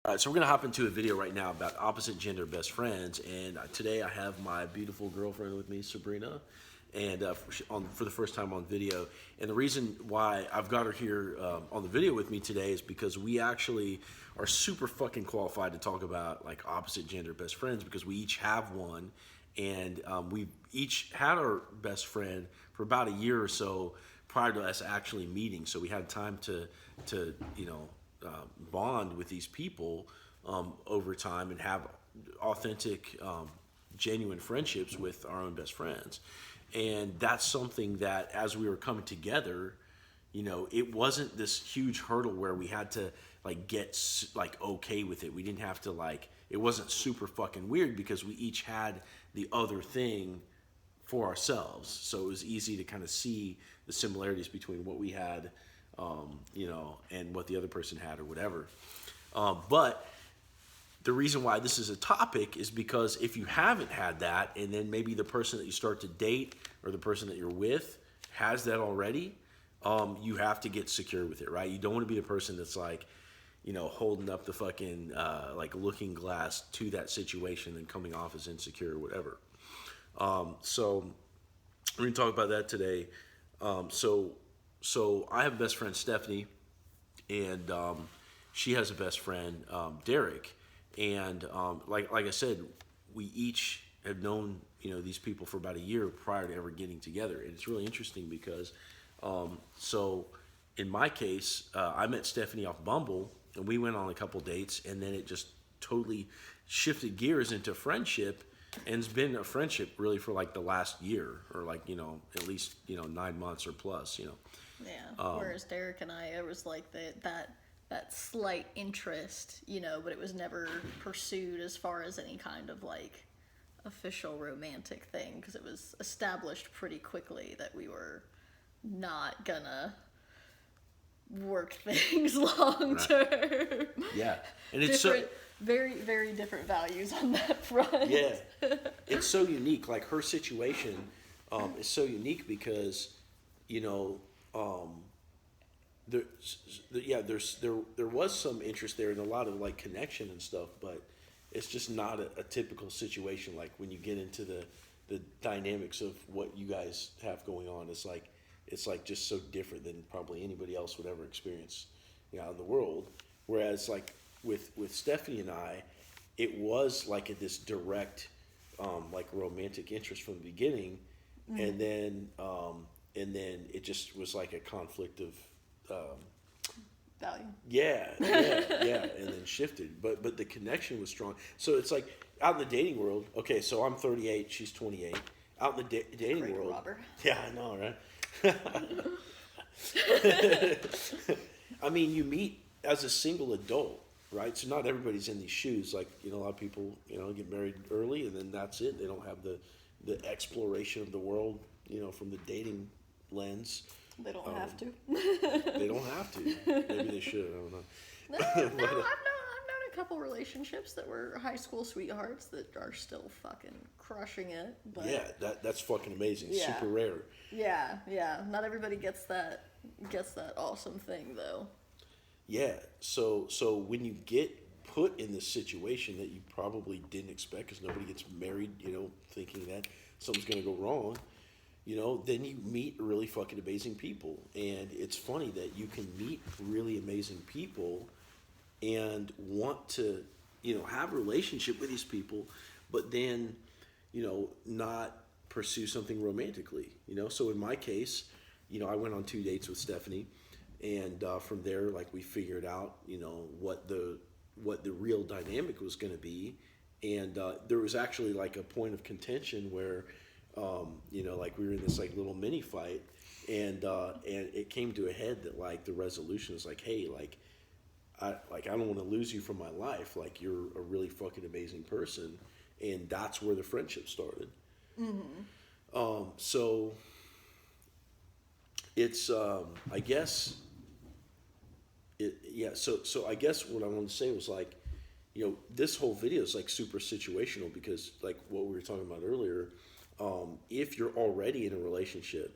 All right, so we're gonna hop into a video right now about opposite gender best friends, and today I have my beautiful girlfriend with me, Sabrina, and for the first time on video. And the reason why I've got her here on the video with me today is because we actually are super fucking qualified to talk about like opposite gender best friends because we each have one, and we each had our best friend for about a year or so prior to us actually meeting. So we had time to bond with these people over time and have authentic, genuine friendships with our own best friends. And that's something that, as we were coming together, it wasn't this huge hurdle where we had to like get like okay with it. We didn't have to like. It wasn't super fucking weird because we each had the other thing for ourselves. So it was easy to kind of see the similarities between what we had, and what the other person had or whatever. But the reason why this is a topic is because if you haven't had that, and then maybe the person that you start to date or the person that you're with has that already, you have to get secure with it, right? You don't want to be the person that's like, holding up the fucking like looking glass to that situation and coming off as insecure or whatever. So we're gonna talk about that today. So I have a best friend Stephanie, and she has a best friend Derek, and like I said, we each have known these people for about a year prior to ever getting together, and it's really interesting because so in my case, I met Stephanie off Bumble, and we went on a couple dates, and then it just totally shifted gears into friendship, and it's been a friendship really for like the last year or like at least 9 months or plus. Yeah. Whereas Derek and I, it was like that slight interest, but it was never pursued as far as any kind of like official romantic thing because it was established pretty quickly that we were not gonna work things long Right. term. Yeah, and it's so Different, very very different values on that front. yeah, it's so unique. Like her situation is so unique because you know um, there, there was some interest there and a lot of like connection and stuff, but it's just not a typical situation. Like when you get into the dynamics of what you guys have going on, it's like just so different than probably anybody else would ever experience, out in the world. Whereas like with Stephanie and I, it was like this direct, like romantic interest from the beginning, and then it just was like a conflict of, Value. yeah, and then shifted. But the connection was strong. So it's like out in the dating world. Okay, so I'm 38, she's 28. Out in the dating Great world, robber. yeah, I know, right? I mean, you meet as a single adult, right? So not everybody's in these shoes. Like a lot of people, get married early, and then that's it. They don't have the exploration of the world, from the dating lens. They don't have to. They don't have to. Maybe they should. I don't know. No, I've known a couple relationships that were high school sweethearts that are still fucking crushing it. But Yeah, that's fucking amazing. Yeah. Super rare. yeah. Not everybody gets that awesome thing though. Yeah. So when you get put in this situation that you probably didn't expect, because nobody gets married, thinking that something's gonna go wrong, then you meet really fucking amazing people, and it's funny that you can meet really amazing people and want to, have a relationship with these people, but then, not pursue something romantically, So in my case, I went on 2 dates with Stephanie, and from there, like we figured out, what the real dynamic was going to be, and there was actually like a point of contention where, like we were in this like little mini fight, and it came to a head that like the resolution is like, hey, I don't want to lose you from my life. Like you're a really fucking amazing person, and that's where the friendship started. So it's I guess yeah. So I guess what I wanted to say was like, this whole video is like super situational because like what we were talking about earlier. If you're already in a relationship,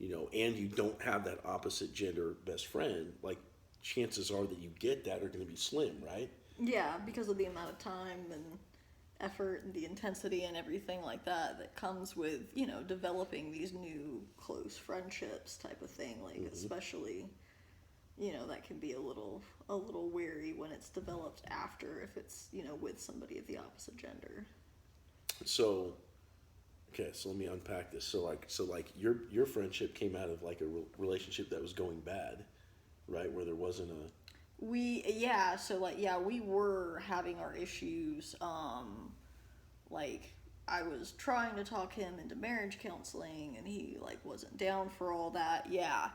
and you don't have that opposite gender best friend, like chances are that you get that are going to be slim, right? Yeah, because of the amount of time and effort and the intensity and everything like that comes with, developing these new close friendships type of thing. Like, especially, that can be a little weary when it's developed after, if it's, with somebody of the opposite gender. So, okay, so let me unpack this. So like your friendship came out of like a relationship that was going bad, right? Where there wasn't a we were having our issues. Like, I was trying to talk him into marriage counseling, and he like wasn't down for all that. Yeah.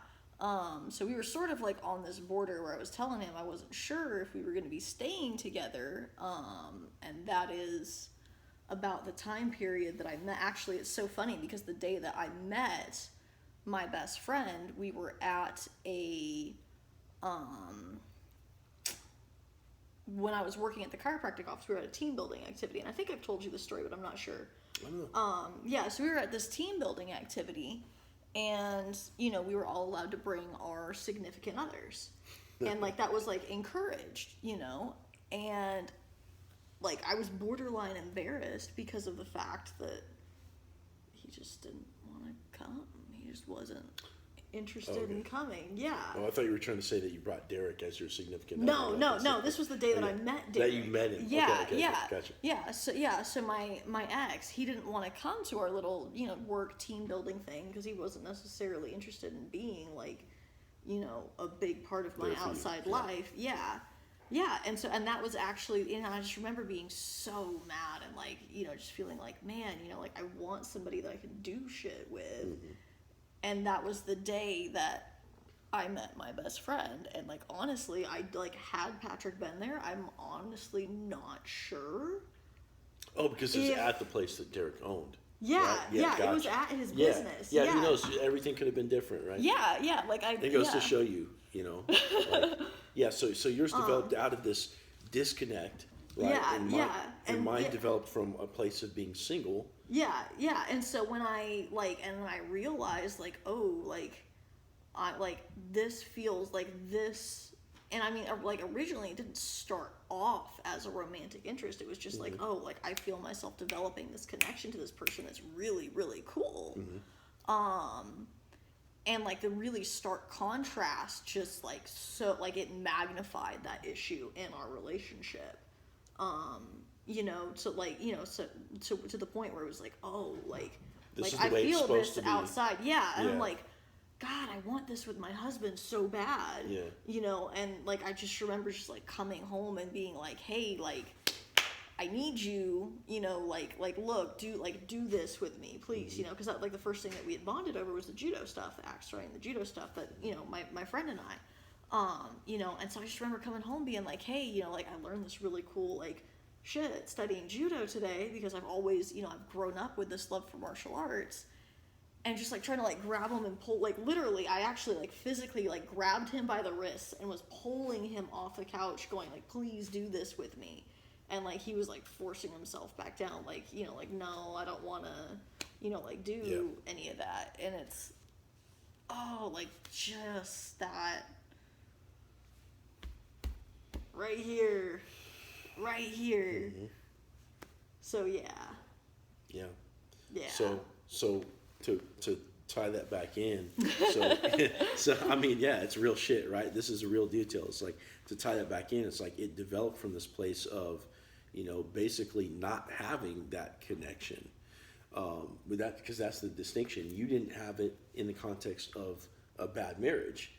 So we were sort of like on this border where I was telling him I wasn't sure if we were going to be staying together. And that is about the time period that I met. Actually, it's so funny because the day that I met my best friend, we were at a when I was working at the chiropractic office, we were at a team building activity, and I think I've told you this story, but I'm not sure. Yeah, so we were at this team building activity, and we were all allowed to bring our significant others, and like that was like encouraged, and like I was borderline embarrassed because of the fact that he just didn't want to come. He just wasn't interested in coming. Yeah. Oh, I thought you were trying to say that you brought Derek as your significant other. No. This was the day that I met Derek. That you met him. Yeah, okay, yeah, gotcha. So my ex, he didn't want to come to our little work team building thing because he wasn't necessarily interested in being like a big part of my outside life. Yeah. Yeah, and that was actually, I just remember being so mad and like, just feeling like, man, like I want somebody that I can do shit with. And that was the day that I met my best friend. And like, honestly, I like had Patrick been there, I'm honestly not sure. Oh, because it's at the place that Derek owned. Yeah, right? Yeah, gotcha. It was at his business. Yeah, who knows? Everything could have been different, right? Yeah, like it goes to show you, like, yeah. So yours developed out of this disconnect, right? Your mind developed from a place of being single. Yeah, and so when I realized like, oh, like I like this feels like this. And I mean, like, originally it didn't start off as a romantic interest. It was just like, oh, like, I feel myself developing this connection to this person that's really, really cool. And, like, the really stark contrast just, like, so, like, it magnified that issue in our relationship. To, like, so to the point where it was like, oh, like I feel this outside. Yeah, and I'm like, God, I want this with my husband so bad. Yeah. And like I just remember just like coming home and being like, hey, like I need you, like look, do this with me, please, because that like the first thing that we had bonded over was the judo stuff, the axe throwing, the judo stuff that, my friend and I, and so I just remember coming home being like, hey, like I learned this really cool like shit studying judo today because I've always, I've grown up with this love for martial arts. And just, like, trying to, like, grab him and pull, like, literally, I actually, like, physically, like, grabbed him by the wrists and was pulling him off the couch going, like, please do this with me. And, like, he was, like, forcing himself back down, like, like, no, I don't want to, like, do any of that. And it's, oh, like, just that right here. So, yeah. So to tie that back in, so I mean, it's real shit, right? This is a real detail. It's like to tie that back in. It's like it developed from this place of, basically not having that connection. With that, because that's the distinction. You didn't have it in the context of a bad marriage.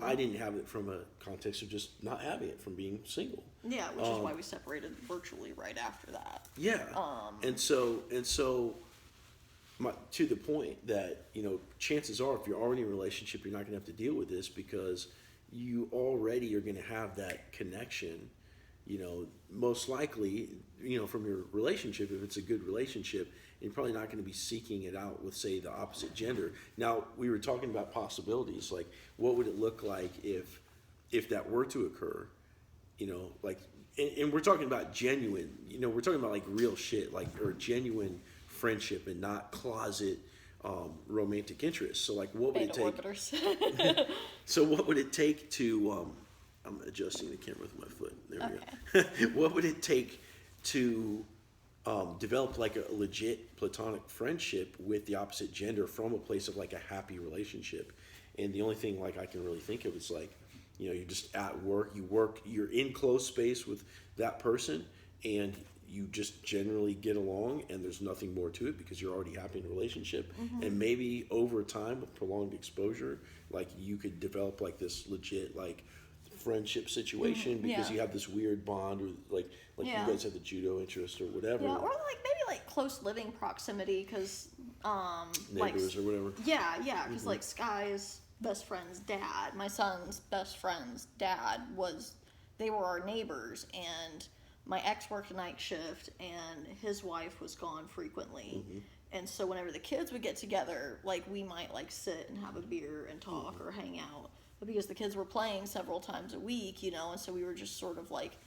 I didn't have it from a context of just not having it, from being single. Yeah, which is why we separated virtually right after that. Yeah, and so. To the point that, chances are if you're already in a relationship, you're not going to have to deal with this because you already are going to have that connection, most likely, from your relationship, if it's a good relationship, you're probably not going to be seeking it out with, say, the opposite gender. Now, we were talking about possibilities, like what would it look like if that were to occur, like, and we're talking about genuine, we're talking about like real shit, like, or genuine friendship and not closet romantic interest. So like what would it take? So what would it take to I'm adjusting the camera with my foot. There There we go. What would it take to develop like a legit platonic friendship with the opposite gender from a place of like a happy relationship? And the only thing like I can really think of is like, you're just at work, you're in close space with that person, and you just generally get along, and there's nothing more to it because you're already happy in a relationship. And maybe over time with prolonged exposure, like you could develop like this legit like friendship situation because you have this weird bond, or like you guys have the judo interest or whatever. Yeah, or like maybe like close living proximity because neighbors or whatever. Yeah, because like Sky's best friend's dad, my son's best friend's dad they were our neighbors, and my ex worked a night shift and his wife was gone frequently. And so whenever the kids would get together, like we might like sit and have a beer and talk or hang out. But because the kids were playing several times a week, and so we were just sort of like,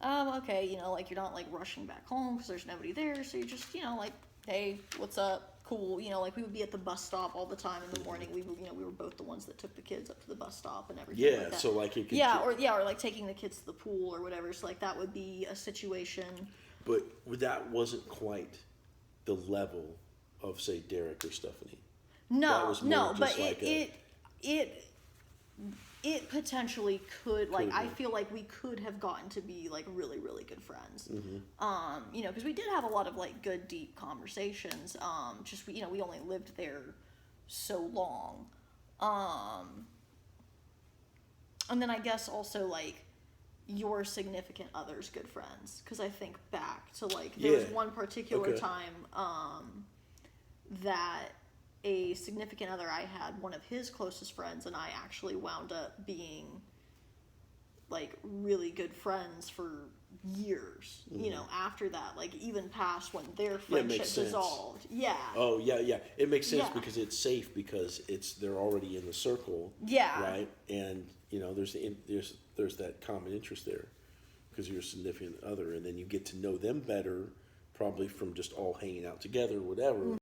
okay, like you're not like rushing back home because there's nobody there. So you're just, like, hey, what's up? Cool. Like we would be at the bus stop all the time in the morning. We were both the ones that took the kids up to the bus stop and everything. Yeah. Like that. So like it could. Or like taking the kids to the pool or whatever. So like that would be a situation. But that wasn't quite the level of say Derek or Stephanie. No, but like it potentially could, like, I feel like we could have gotten to be like really, really good friends. Because we did have a lot of like good, deep conversations. Just we only lived there so long. And then I guess also like your significant other's good friends, because I think back to like there was one particular time that a significant other I had, one of his closest friends and I actually wound up being like really good friends for years, after that, like even past when their friendship dissolved. Yeah. Oh yeah. It makes sense because it's safe because they're already in the circle. Yeah. Right. And there's that common interest there because you're a significant other, and then you get to know them better, probably from just all hanging out together, whatever.